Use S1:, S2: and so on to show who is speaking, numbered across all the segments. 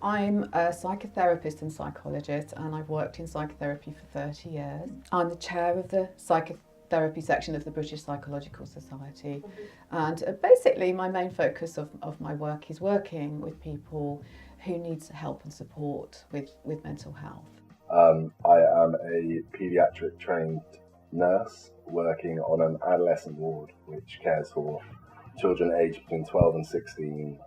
S1: I'm a psychotherapist and psychologist, and I've worked in psychotherapy for 30 years. I'm the chair of the psychotherapy section of the British Psychological Society, and basically my main focus of my work is working with people who need help and support with mental health.
S2: I am a paediatric trained nurse working on an adolescent ward which cares for children aged between 12 and 16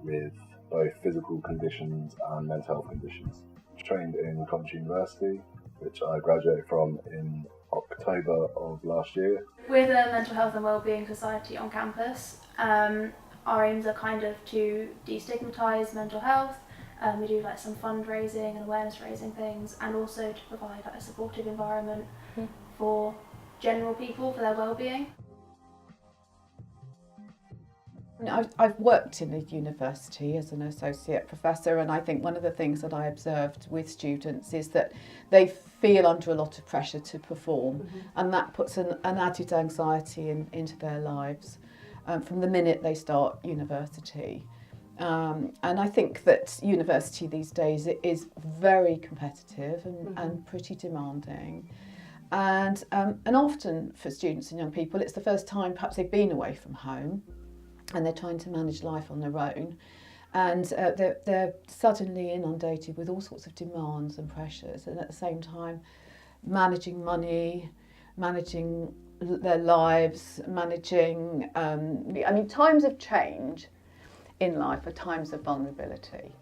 S2: with both physical conditions and mental health conditions. Trained in Coventry University, which I graduated from in October of last year.
S3: We're the Mental Health and Wellbeing Society on campus. Our aims are kind of to destigmatise mental health. We do like some fundraising and awareness raising things, and also to provide like a supportive environment for general people for their well-being.
S1: I've worked in a university as an associate professor, and I think one of the things that I observed with students is that they feel under a lot of pressure to perform, and that puts an added anxiety into their lives from the minute they start university. And I think that university these days is very competitive and pretty demanding. And often for students and young people, it's the first time perhaps they've been away from home, and they're trying to manage life on their own, and they're suddenly inundated with all sorts of demands and pressures, and at the same time managing money, managing their lives, managing times of change in life are times of vulnerability.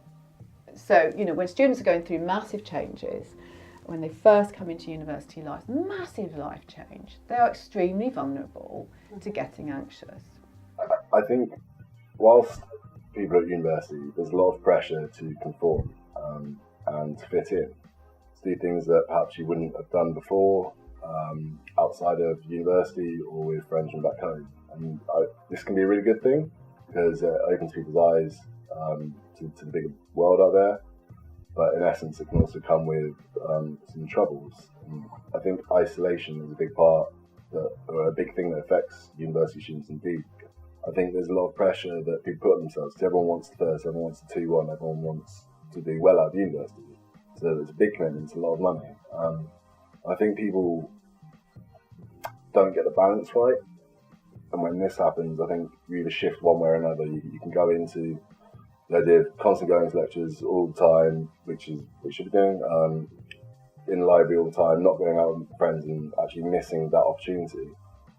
S1: So when students are going through massive changes, when they first come into university life, massive life change, they are extremely vulnerable to getting anxious.
S2: I think whilst people at university, there's a lot of pressure to conform and to fit in, to do things that perhaps you wouldn't have done before outside of university or with friends from back home. And this can be a really good thing because it opens people's eyes to the bigger world out there. But in essence, it can also come with some troubles. And I think isolation is a big part, or a big thing that affects university students indeed. I think there's a lot of pressure that people put on themselves. Everyone wants the first, everyone wants the 2-1, everyone wants to do well out of university. So it's a big commitment, it's a lot of money. I think people don't get the balance right. And when this happens, I think you either shift one way or another. You can go into the idea of constantly going to lectures all the time, which is what you should be doing, in the library all the time, not going out with friends and actually missing that opportunity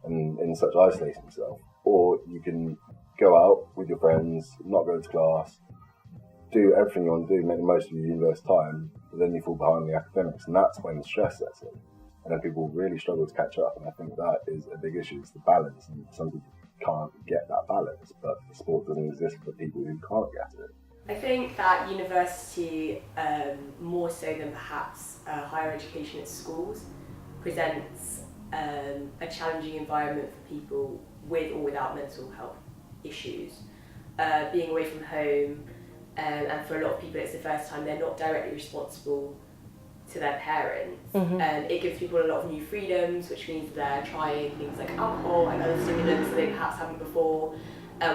S2: and in such isolating yourself. Or you can go out with your friends, not go to class, do everything you want to do, make the most of your university time, but then you fall behind the academics, and that's when stress sets in. And then people really struggle to catch up, and I think that is a big issue, it's the balance, and some people can't get that balance, but the sport doesn't exist for people who can't get it.
S4: I think that university, more so than perhaps higher education at schools, presents a challenging environment for people with or without mental health issues. Being away from home, and for a lot of people it's the first time they're not directly responsible to their parents. It gives people a lot of new freedoms, which means they're trying things like alcohol and other stimulants that they perhaps haven't before,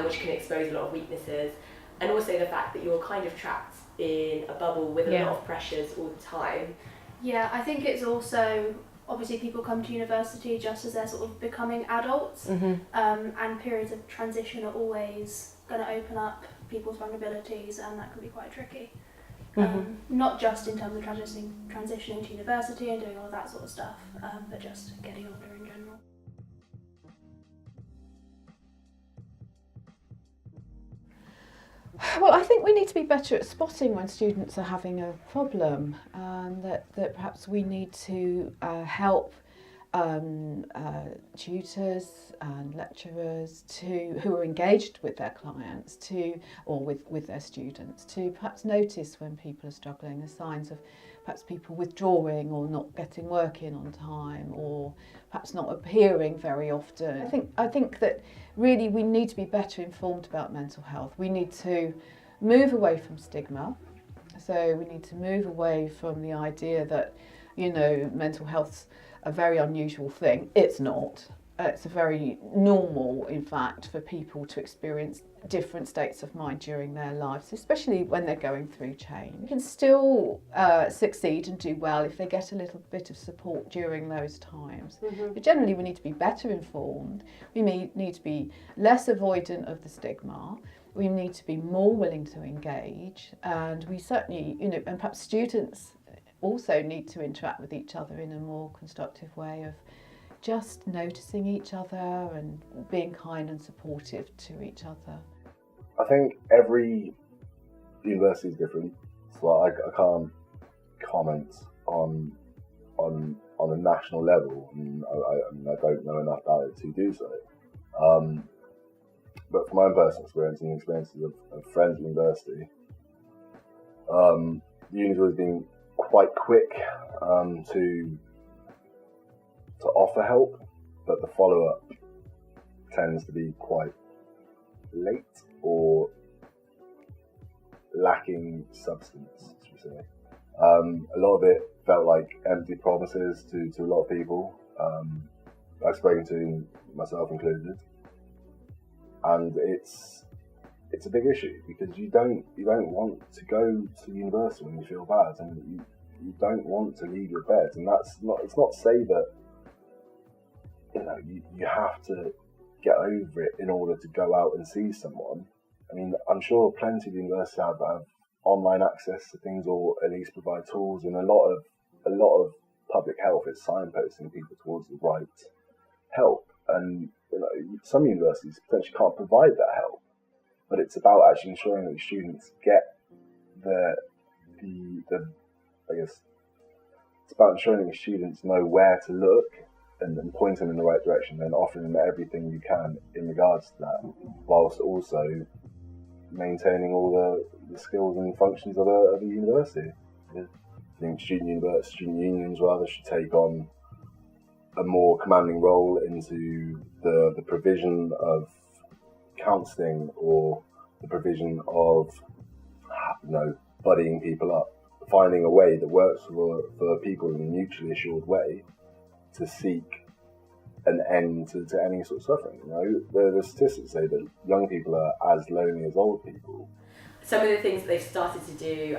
S4: which can expose a lot of weaknesses. And also the fact that you're kind of trapped in a bubble with a lot of pressures all the time.
S3: Yeah, I think it's also, obviously people come to university just as they're sort of becoming adults, and periods of transition are always going to open up people's vulnerabilities, and that can be quite tricky. Not just in terms of transitioning to university and doing all of that sort of stuff, but just getting older in general.
S1: Well, I think we need to be better at spotting when students are having a problem, and that perhaps we need to help tutors and lecturers who are engaged with their clients or with their students to perhaps notice when people are struggling, the signs of perhaps people withdrawing or not getting work in on time, or perhaps not appearing very often. I think that really we need to be better informed about mental health. We need to move away from stigma. So we need to move away from the idea that, mental health's a very unusual thing. It's not. it's a very normal, in fact, for people to experience different states of mind during their lives, especially when they're going through change. You can still succeed and do well if they get a little bit of support during those times. But generally we need to be better informed, we need to be less avoidant of the stigma, we need to be more willing to engage, and we certainly, and perhaps students also need to interact with each other in a more constructive way of just noticing each other and being kind and supportive to each other.
S2: I think every university is different, so I can't comment on a national level. I don't know enough about it to do so. But from my own personal experience and the experiences of friends at university, the uni's always been quite quick to offer help, but the follow-up tends to be quite late or lacking substance, should we say. A lot of it felt like empty promises to a lot of people. I've spoken to, myself included, and it's a big issue because you don't want to go to university when you feel bad, and you don't want to leave your bed, and it's not to say that you have to get over it in order to go out and see someone. I mean, I'm sure plenty of universities have online access to things, or at least provide tools, and a lot of public health is signposting people towards the right help. And some universities potentially can't provide that help, but it's about actually ensuring that students get the I guess it's about ensuring that students know where to look and then point them in the right direction, and offering them everything you can in regards to that, whilst also maintaining all the skills and functions of a university. I think student unions rather should take on a more commanding role into the provision of counselling, or the provision of buddying people up, finding a way that works for people in a mutually assured way to seek an end to any sort of suffering. The statistics say that young people are as lonely as old people.
S4: Some of the things that they've started to do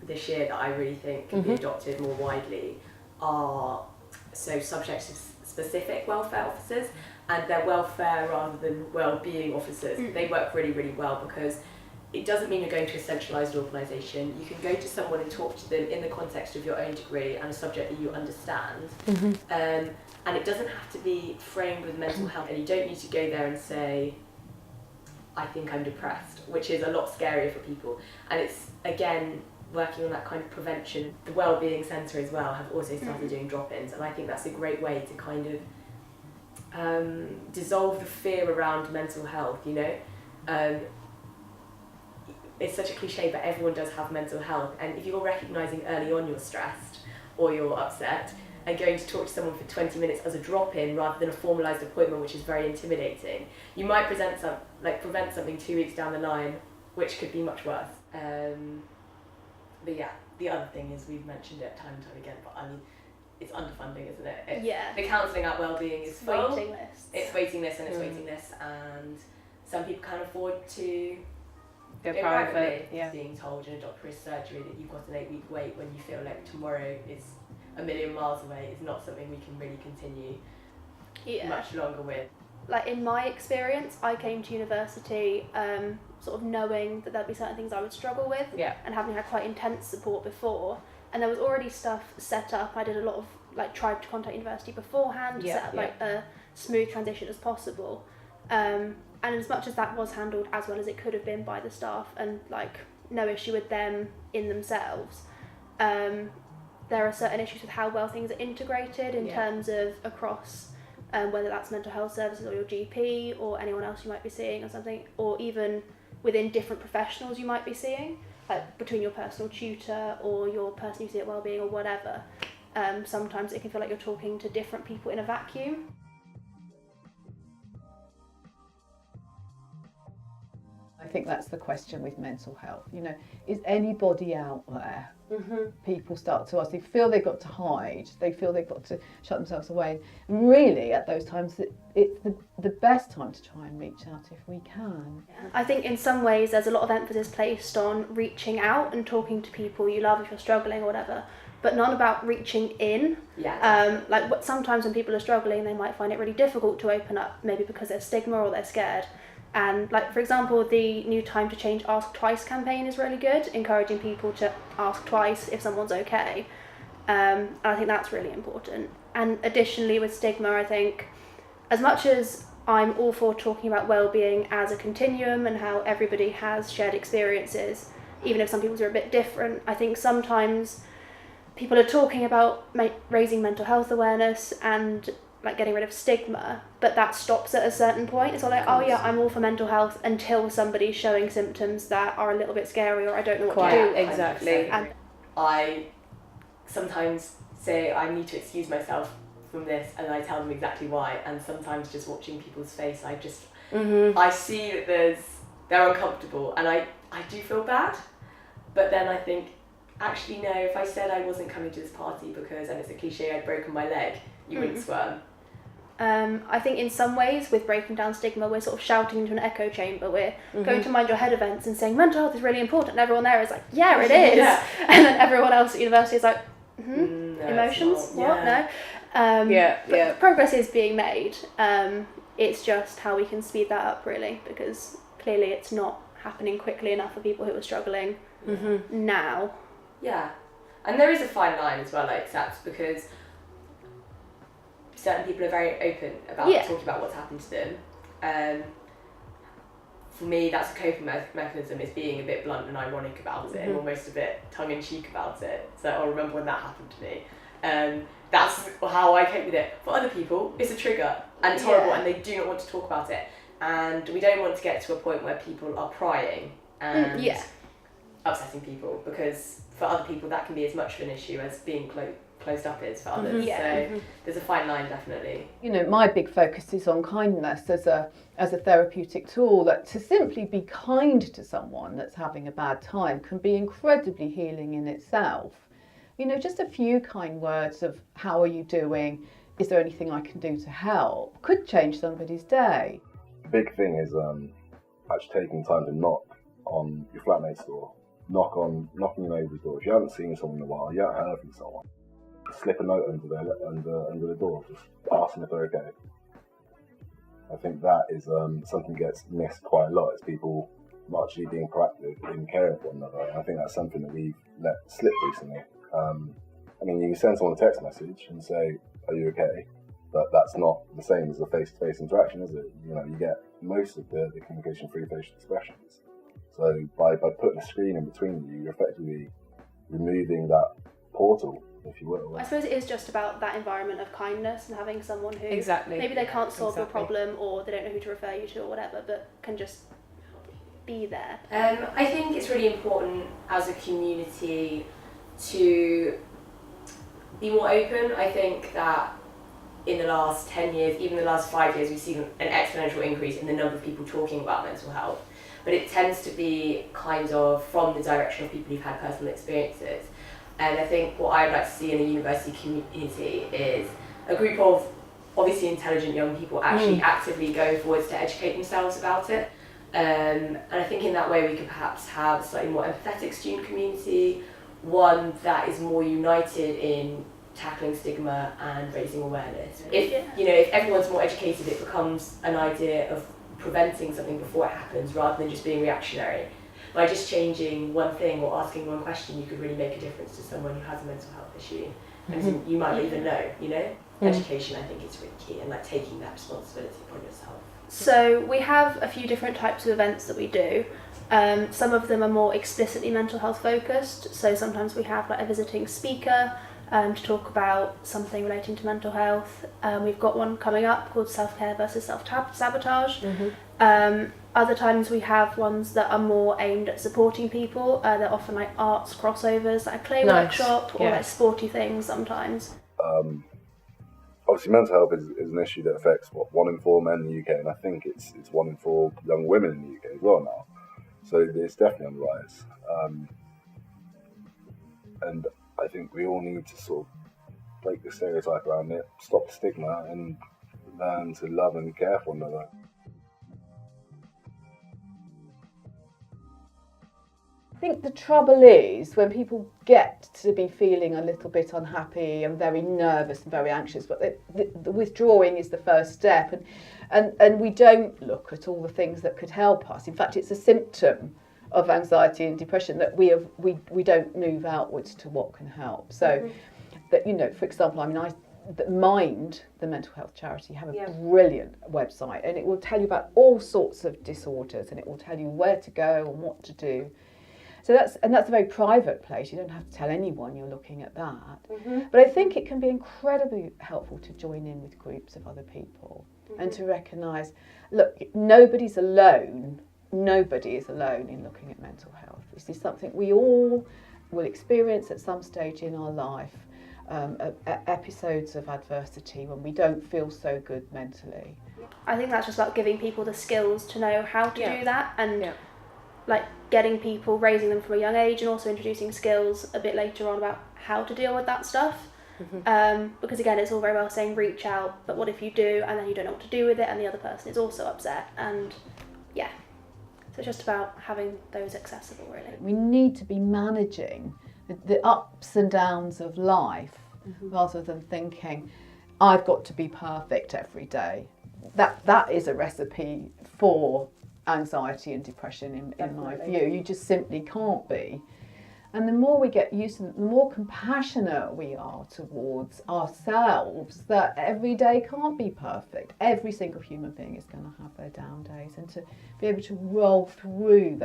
S4: this year that I really think can be adopted more widely are subject-specific welfare officers, and they're welfare rather than well-being officers. They work really, really well because it doesn't mean you're going to a centralised organisation. You can go to someone and talk to them in the context of your own degree and a subject that you understand. And it doesn't have to be framed with mental health, and you don't need to go there and say, I think I'm depressed, which is a lot scarier for people. And it's, again, working on that kind of prevention. The Wellbeing Centre as well have also started doing drop-ins, and I think that's a great way to kind of dissolve the fear around mental health, It's such a cliche, but everyone does have mental health, and if you're recognising early on you're stressed or you're upset, and going to talk to someone for 20 minutes as a drop-in rather than a formalised appointment, which is very intimidating, you might prevent something 2 weeks down the line, which could be much worse. But yeah, the other thing is, we've mentioned it time and time again, but I mean, it's underfunding, isn't it? The counselling at Wellbeing is full.
S3: Waiting lists.
S4: It's waiting lists and it's waiting lists, and some people can't afford to
S5: go private.
S4: Being told in a doctor's surgery that you've got an 8-week wait when you feel like tomorrow is a million miles away is not something we can really continue much longer with.
S3: Like, in my experience, I came to university sort of knowing that there'd be certain things I would struggle with, and having had quite intense support before, and there was already stuff set up. I did a lot of tried to contact university beforehand to set up a smooth transition as possible, and as much as that was handled as well as it could have been by the staff, and no issue with them in themselves, there are certain issues with how well things are integrated in terms of across whether that's mental health services or your GP or anyone else you might be seeing or something, or even within different professionals you might be seeing, between your personal tutor or your person you see at Wellbeing or whatever. Sometimes it can feel like you're talking to different people in a vacuum.
S1: I think that's the question with mental health. You know, is anybody out there? People start to ask. They feel they've got to hide. They feel they've got to shut themselves away. And really, at those times, it's the best time to try and reach out if we can.
S3: I think in some ways there's a lot of emphasis placed on reaching out and talking to people you love if you're struggling or whatever, but none about reaching in. Sometimes when people are struggling, they might find it really difficult to open up, maybe because there's stigma or they're scared. And for example, the new Time to Change Ask Twice campaign is really good, encouraging people to ask twice if someone's okay. And I think that's really important. And additionally with stigma, I think as much as I'm all for talking about well-being as a continuum and how everybody has shared experiences, even if some people's are a bit different, I think sometimes people are talking about raising mental health awareness and getting rid of stigma, but that stops at a certain point. It's all oh yeah, I'm all for mental health until somebody's showing symptoms that are a little bit scary or I don't know what to do.
S4: Exactly. And I sometimes say I need to excuse myself from this, and I tell them exactly why. And sometimes just watching people's face, I just I see that they're uncomfortable, and I do feel bad. But then I think, actually no, if I said I wasn't coming to this party because, and it's a cliche, I'd broken my leg, you wouldn't squirm.
S3: I think in some ways with breaking down stigma, we're sort of shouting into an echo chamber. We're going to Mind Your Head events and saying mental health is really important, and everyone there is like, yeah, it is. And then everyone else at university is like,
S4: no,
S3: emotions? What? No. But progress is being made. It's just how we can speed that up, really, because clearly it's not happening quickly enough for people who are struggling now.
S4: Yeah, and there is a fine line as well, I accept, because certain people are very open about talking about what's happened to them. For me, that's a coping mechanism, is being a bit blunt and ironic about it, and almost a bit tongue-in-cheek about it. So I'll remember when that happened to me. That's how I cope with it. For other people, it's a trigger, and it's horrible, and they do not want to talk about it. And we don't want to get to a point where people are prying and upsetting people, because for other people that can be as much of an issue as being closed up is for others. So there's a fine line, definitely.
S1: You know, my big focus is on kindness as a therapeutic tool. That to simply be kind to someone that's having a bad time can be incredibly healing in itself. You know, just a few kind words of how are you doing? Is there anything I can do to help? Could change somebody's day.
S2: The big thing is actually taking time to knock on your flatmate's door. Knocking your neighbour's door. If you haven't seen someone in a while, you haven't heard from someone, slip a note under the door, just asking if they're okay. I think that is something that gets missed quite a lot, is people actually being proactive in caring for one another. And I think that's something that we've let slip recently. I mean, you can send someone a text message and say, are you okay? But that's not the same as a face-to-face interaction, is it? You know, you get most of the communication through facial expressions. So by putting a screen in between you, you're effectively removing that portal, if you will.
S3: I suppose it is just about that environment of kindness and having someone who maybe they can't solve your problem, or they don't know who to refer you to or whatever, but can just be there.
S4: I think it's really important as a community to be more open. I think that in the last 10 years, even the last 5 years, we've seen an exponential increase in the number of people talking about mental health. But it tends to be kind of from the direction of people who've had personal experiences. And I think what I'd like to see in the university community is a group of obviously intelligent young people actually actively going forwards to educate themselves about it. And I think in that way we could perhaps have a slightly more empathetic student community, one that is more united in tackling stigma and raising awareness. If everyone's more educated, it becomes an idea of preventing something before it happens rather than just being reactionary. By just changing one thing or asking one question, you could really make a difference to someone who has a mental health issue. And you might not even know, Education, I think, is really key, and taking that responsibility upon yourself.
S3: So we have a few different types of events that we do. Some of them are more explicitly mental health focused. So sometimes we have a visiting speaker to talk about something relating to mental health. We've got one coming up called Self-Care versus Self-Sabotage. Other times we have ones that are more aimed at supporting people. They're often arts crossovers, a clay workshop, or sporty things sometimes.
S2: Obviously mental health is an issue that affects 1 in 4 men in the UK, and I think it's 1 in 4 young women in the UK as well now. So it's definitely on the rise. And I think we all need to sort of break the stereotype around it, stop the stigma, and learn to love and care for one another.
S1: I think the trouble is when people get to be feeling a little bit unhappy and very nervous and very anxious, but the withdrawing is the first step, and we don't look at all the things that could help us. In fact, it's a symptom of anxiety and depression that we don't move outwards to what can help. So that, you know, for example, I mean, Mind, the mental health charity, have a brilliant website, and it will tell you about all sorts of disorders, and it will tell you where to go and what to do. So that's a very private place. You don't have to tell anyone you're looking at that. But I think it can be incredibly helpful to join in with groups of other people and to recognise, look, nobody is alone in looking at mental health. This is something we all will experience at some stage in our life, episodes of adversity when we don't feel so good mentally.
S3: I think that's just about giving people the skills to know how to do that, and like getting people, raising them from a young age, and also introducing skills a bit later on about how to deal with that stuff. Because again, it's all very well saying reach out, but what if you do and then you don't know what to do with it, and the other person is also upset, and so it's just about having those accessible, really.
S1: We need to be managing the ups and downs of life rather than thinking I've got to be perfect every day. That is a recipe for anxiety and depression in my view. You just simply can't be. And the more we get used to it, the more compassionate we are towards ourselves, that every day can't be perfect. Every single human being is going to have their down days, and to be able to roll through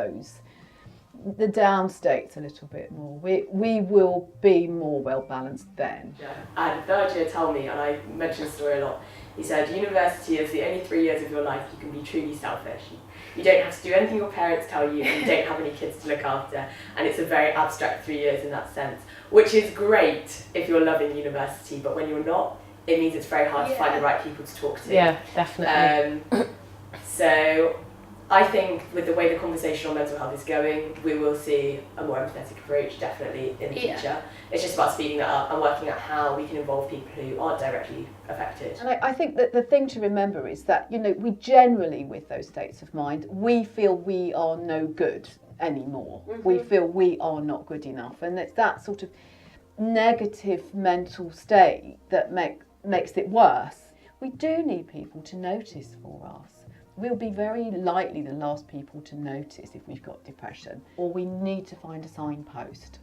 S1: the down states a little bit more, we will be more well balanced then.
S4: Yeah, I had a third year tell me, and I mention the story a lot, he said university is the only 3 years of your life you can be truly selfish. You don't have to do anything your parents tell you, and you don't have any kids to look after, and it's a very abstract 3 years in that sense, which is great if you're loving university, but when you're not, it means it's very hard to find the right people to talk to.
S5: Yeah, definitely.
S4: So I think with the way the conversation on mental health is going, we will see a more empathetic approach definitely in the future. It's just about speeding that up and working out how we can involve people who aren't directly affected.
S1: And I think that the thing to remember is that, you know, we generally, with those states of mind, we feel we are no good anymore. We feel we are not good enough. And it's that sort of negative mental state that makes it worse. We do need people to notice for us. We'll be very likely the last people to notice if we've got depression, or we need to find a signpost.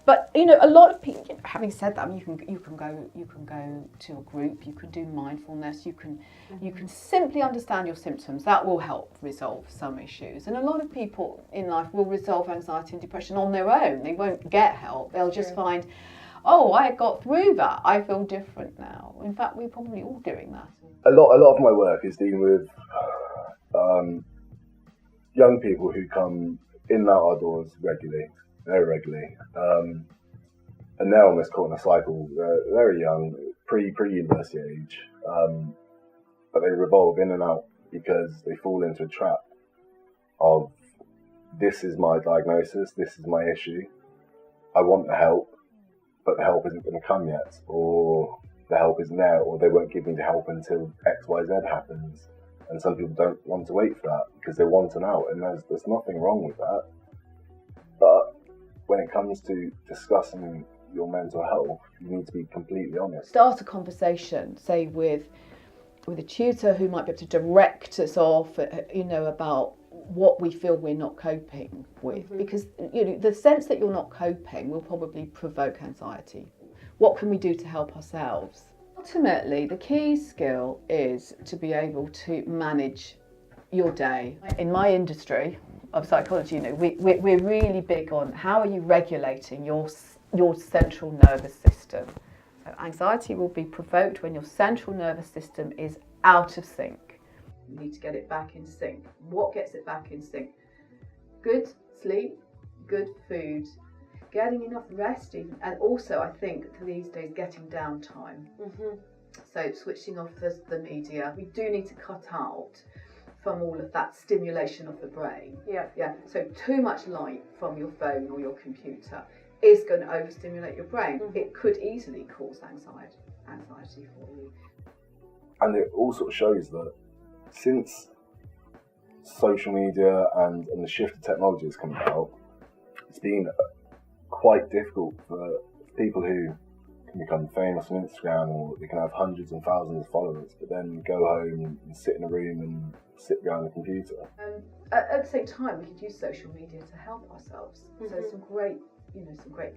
S1: But you know, a lot of people. Having said that, I mean, you can go to a group. You can do mindfulness. You can simply understand your symptoms. That will help resolve some issues. And a lot of people in life will resolve anxiety and depression on their own. They won't get help. They'll just find, oh, I got through that. I feel different now. In fact, we're probably all doing that.
S2: A lot of my work is dealing with young people who come in and out our doors very regularly, and they're almost caught in a cycle. They're very young, pre-university age, but they revolve in and out because they fall into a trap of, this is my diagnosis, this is my issue, I want the help, but the help isn't going to come yet, or the help isn't there, or they won't give me the help until X, Y, Z happens. And some people don't want to wait for that because they want an out, and there's nothing wrong with that. But when it comes to discussing your mental health, you need to be completely honest.
S1: Start a conversation, say with a tutor who might be able to direct us off, you know, about what we feel we're not coping with, because you know, the sense that you're not coping will probably provoke anxiety. What can we do to help ourselves? Ultimately, the key skill is to be able to manage your day. In my industry of psychology, you know, we're really big on how are you regulating your central nervous system. So anxiety will be provoked when your central nervous system is out of sync. You need to get it back in sync. What gets it back in sync? Good sleep, good food, getting enough rest, and also I think these days getting downtime. So switching off the media. We do need to cut out from all of that stimulation of the brain.
S5: Yeah.
S1: So too much light from your phone or your computer is going to overstimulate your brain. It could easily cause anxiety for you.
S2: And it also shows that since social media and the shift of technology has come about, it's been quite difficult for people who can become famous on Instagram, or they can have hundreds and thousands of followers, but then go home and sit in a room and sit behind the computer.
S1: At the same time, we could use social media to help ourselves. So there's some great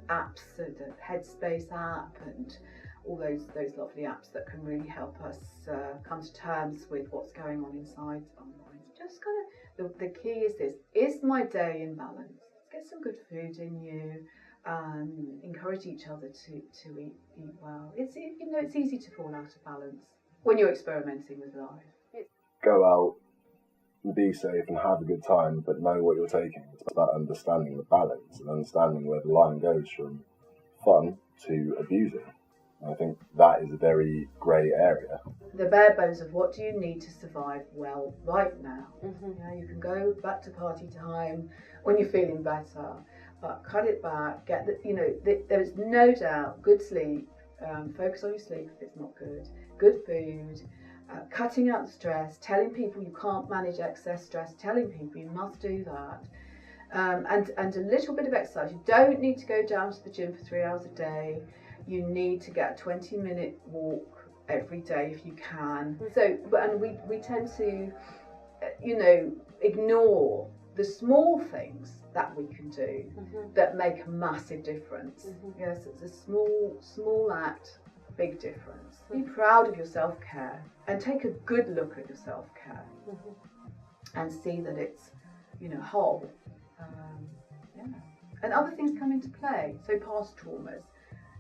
S1: apps, so the Headspace app and all those lovely apps that can really help us come to terms with what's going on inside our minds. Just kind of the key is this: is my day in balance? Get some good food in you. Encourage each other to eat well. It's easy to fall out of balance when you're experimenting with life.
S2: Go out and be safe and have a good time, but know what you're taking. It's about understanding the balance and understanding where the line goes from fun to abusing. And I think that is a very grey area.
S1: The bare bones of what do you need to survive well right now. You can go back to party time when you're feeling better, but cut it back. There is no doubt good sleep. Focus on your sleep if it's not good. Good food. Cutting out the stress. Telling people you can't manage excess stress. Telling people you must do that. And a little bit of exercise. You don't need to go down to the gym for 3 hours a day. You need to get a 20-minute walk every day if you can. And we tend to, ignore the small things that we can do that make a massive difference. Yes, it's a small act, big difference. Be proud of your self-care and take a good look at your self-care and see that it's, whole. And other things come into play. So past traumas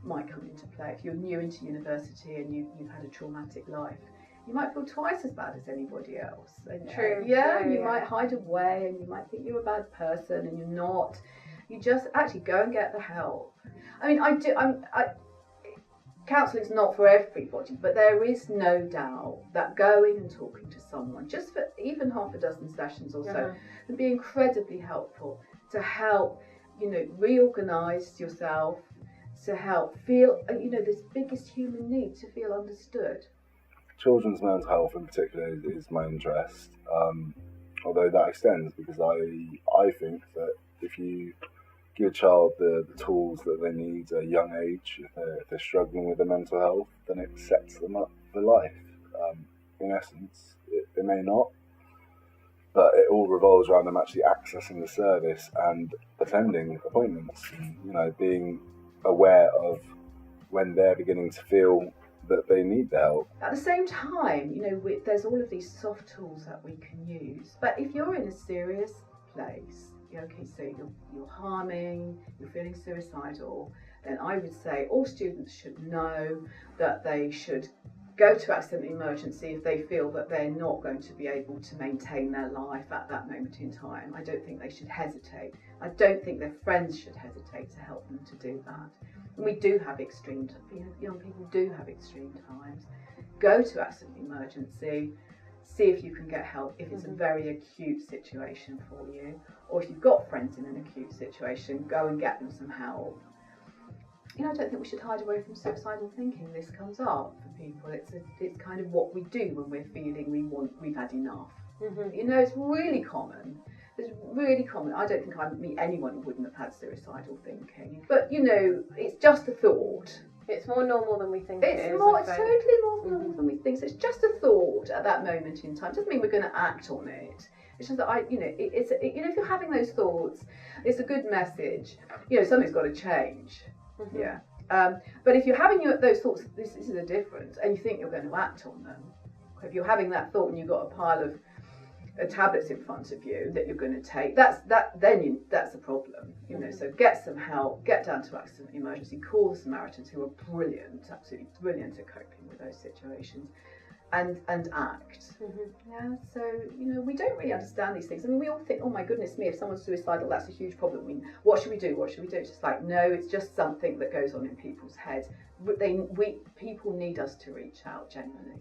S1: might come into play. If you're new into university and you've had a traumatic life, you might feel twice as bad as anybody else. And,
S5: True.
S1: You might hide away and you might think you're a bad person and you're not. You just actually go and get the help. I mean, counselling's not for everybody, but there is no doubt that going and talking to someone, just for even half a dozen sessions or so, can be incredibly helpful to help, reorganise yourself, to help feel, this biggest human need, to feel understood.
S2: Children's mental health in particular is my interest, although that extends because I think that if you give a child the tools that they need at a young age, if they're struggling with their mental health, then it sets them up for life. In essence, it may not, but it all revolves around them actually accessing the service and attending appointments, and, being aware of when they're beginning to feel that they need the help.
S1: At the same time, there's all of these soft tools that we can use, but if you're in a serious place, so you're harming, you're feeling suicidal, then I would say all students should know that they should go to accident emergency if they feel that they're not going to be able to maintain their life at that moment in time. I don't think they should hesitate. I don't think their friends should hesitate to help them to do that. And we do have young people do have extreme times. Go to accident emergency, see if you can get help if it's a very acute situation for you, or if you've got friends in an acute situation, go and get them some help. I don't think we should hide away from suicidal thinking. This comes up for people. It's kind of what we do when we're feeling we've had enough. It's really common. It's really common. I don't think I meet anyone who wouldn't have had suicidal thinking. But it's just a thought.
S5: It's more normal than we think
S1: It's
S5: it is.
S1: totally more normal than we think. So it's just a thought at that moment in time. It doesn't mean we're going to act on it. It's just that if you're having those thoughts, it's a good message. Something's got to change. Yeah. But if you're having those thoughts, this is a difference, and you think you're going to act on them. If you're having that thought and you've got a pile of tablets in front of you that you're going to take, that's a problem. So get some help, get down to accident emergency, call the Samaritans, who are brilliant, absolutely brilliant at coping with those situations, and act. Yeah. So we don't really understand these things. I mean, we all think, oh my goodness me, if someone's suicidal, that's a huge problem. What should we do? What should we do? It's just like, no, it's just something that goes on in people's heads. people need us to reach out genuinely.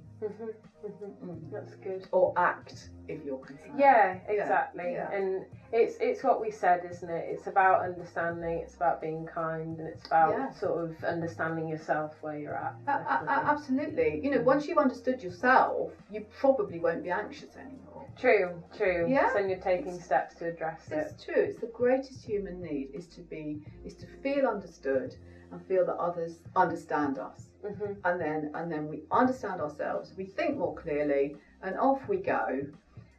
S5: That's good.
S1: Or act if you're concerned.
S5: Yeah, exactly.
S1: Yeah.
S5: And it's what we said, isn't it? It's about understanding, it's about being kind, and it's about sort of understanding yourself where you're at.
S1: Absolutely. You know, once you've understood yourself, you probably won't be anxious anymore.
S5: True.
S1: Yeah.
S5: So then you're taking steps to address it.
S1: It's true. It's the greatest human need is to feel understood and feel that others understand us. And then we understand ourselves, we think more clearly, and off we go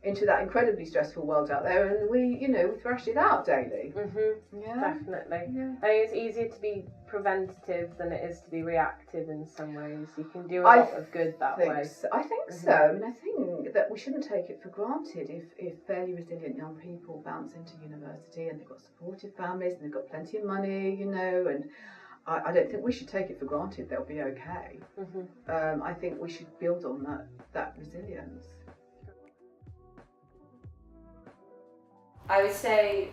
S1: into that incredibly stressful world out there, and we thrash it out daily.
S5: Definitely.
S1: Yeah.
S5: I think it's easier to be preventative than it is to be reactive in some ways. You can do a lot of good that way.
S1: I think so. I mean, I think that we shouldn't take it for granted if fairly resilient young people bounce into university and they've got supportive families and they've got plenty of money, and I don't think we should take it for granted they'll be okay. I think we should build on that resilience.
S4: I would say,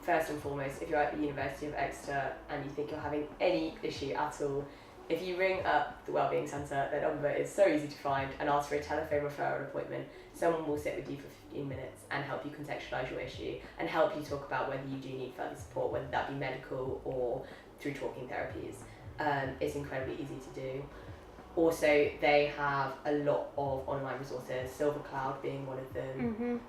S4: first and foremost, if you're at the University of Exeter and you think you're having any issue at all, if you ring up the Wellbeing Centre, their number is so easy to find, and ask for a telephone referral appointment. Someone will sit with you for 15 minutes and help you contextualise your issue and help you talk about whether you do need further support, whether that be medical or through talking therapies. It's incredibly easy to do. Also, they have a lot of online resources, Silver Cloud being one of them.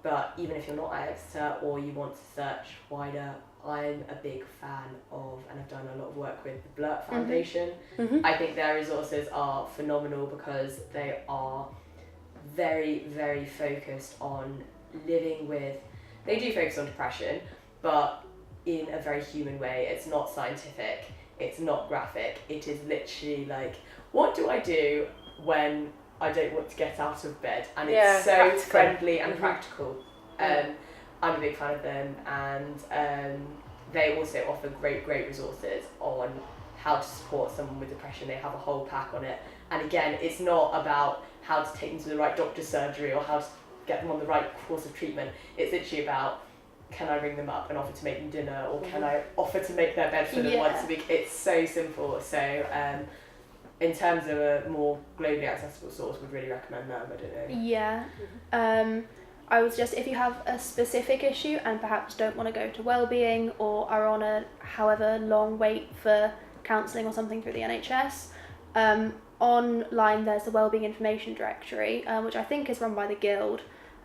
S4: But even if you're not at Exeter or you want to search wider, I'm a big fan of, and I've done a lot of work with, the Blurt Foundation. I think their resources are phenomenal because they are very, very focused on living with, they do focus on depression, but in a very human way. It's not scientific, it's not graphic, it is literally like, what do I do when I don't want to get out of bed? And it's so
S5: practical.
S4: Friendly and practical. I'm a big fan of them, and they also offer great resources on how to support someone with depression. They have a whole pack on it, and again, it's not about how to take them to the right doctor's surgery or how to get them on the right course of treatment. It's literally about, can I ring them up and offer to make them dinner, or can I offer to make their bed for them once a week? It's so simple. So in terms of a more globally accessible source, would really recommend them. I don't know.
S3: Yeah. I would suggest if you have a specific issue and perhaps don't want to go to wellbeing or are on a however long wait for counselling or something through the NHS, online there's the Wellbeing Information Directory, which I think is run by the Guild.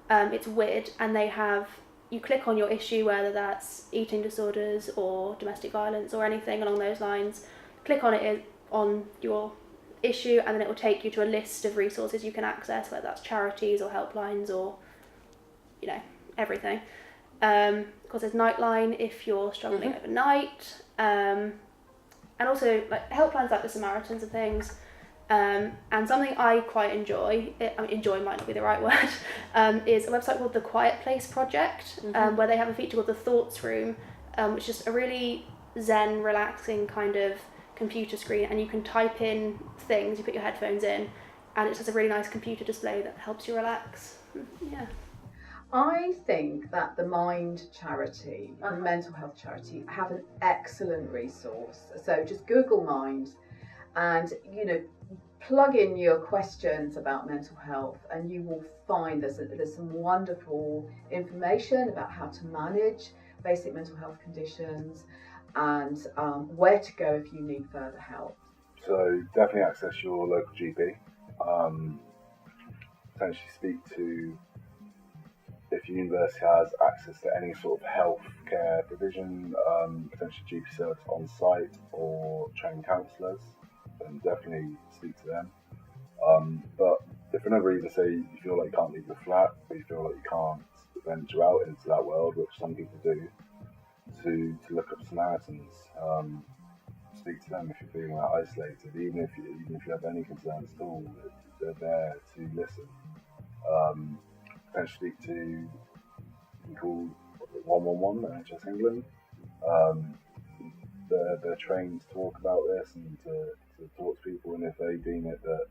S3: It's WID, and they have, you click on your issue, whether that's eating disorders or domestic violence or anything along those lines, click on it on your issue, and then it will take you to a list of resources you can access, whether that's charities or helplines or everything. Of course, there's Nightline if you're struggling overnight, and also like helplines like the Samaritans and things. And something I quite enjoy, enjoy might not be the right word, is a website called the Quiet Place Project, where they have a feature called the Thoughts Room, which is a really zen, relaxing kind of computer screen, and you can type in things, you put your headphones in, and it has a really nice computer display that helps you relax. Yeah.
S1: I think that the Mind charity, the mental health charity, have an excellent resource. So just Google Mind and, plug in your questions about mental health, and you will find there's some wonderful information about how to manage basic mental health conditions and where to go if you need further help.
S2: So definitely access your local GP. Potentially speak to, if your university has access to any sort of health care provision, potentially GP service on site or trained counsellors, then definitely speak to them. But if for another reason, say you feel like you can't leave the flat, or you feel like you can't venture out into that world, which some people do, to look up Samaritans, speak to them if you're feeling that isolated, even if you have any concerns at all, they're there to listen. Potentially speak to something called 111, NHS England. They're trained to talk about this and to talk to people, and if they deem it that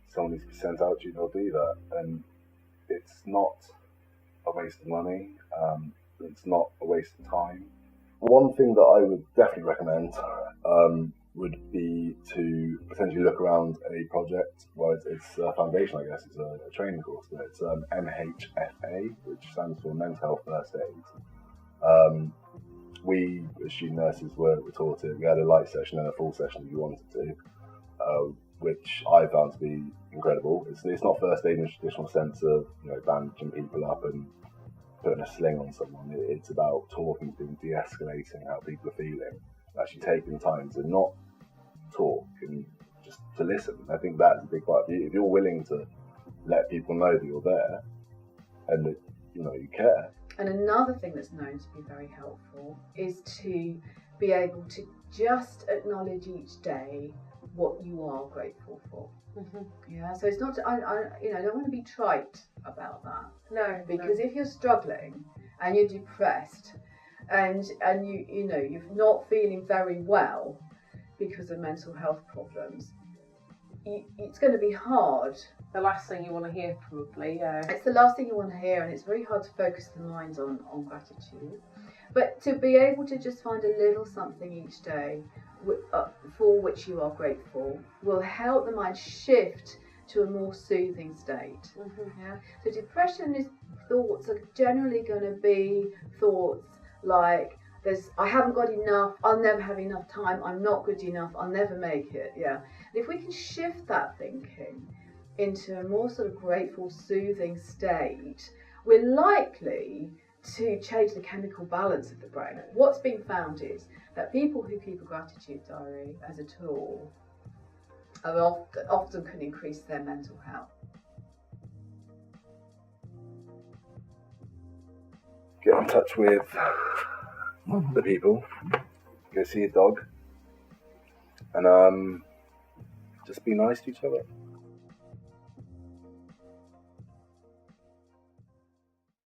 S2: someone needs to be sent out to you, they'll do that. And it's not a waste of money, it's not a waste of time. one thing that I would definitely recommend would be to potentially look around a project. Well, it's a foundation, I guess. It's a training course, but it's MHFA, which stands for Mental Health First Aid. We, as student nurses, were taught it. We had a light session and a full session if you wanted to, which I found to be incredible. It's not first aid in the traditional sense of bandaging people up and putting a sling on someone. It's about talking to them, de-escalating how people are feeling, actually taking time to not talk and just to listen. I think that's a big part. If you're willing to let people know that you're there and that you care.
S1: And another thing that's known to be very helpful is to be able to just acknowledge each day what you are grateful for. Mm-hmm. Yeah, so it's not. I don't want to be trite about that.
S5: No,
S1: because if you're struggling and you're depressed, and you're not feeling very well because of mental health problems, it's going to be hard.
S5: The last thing you want to hear, probably. Yeah.
S1: It's the last thing you want to hear, and it's very hard to focus the mind on gratitude. But to be able to just find a little something each day for which you are grateful will help the mind shift to a more soothing state. Mm-hmm. Yeah. So depression thoughts are generally going to be thoughts like I haven't got enough, I'll never have enough time, I'm not good enough, I'll never make it. Yeah. And if we can shift that thinking into a more sort of grateful, soothing state, we're likely to change the chemical balance of the brain. What's been found is that people who keep a gratitude diary as a tool often can increase their mental health.
S2: Get in touch with the people, go see a dog, and just be nice to each other.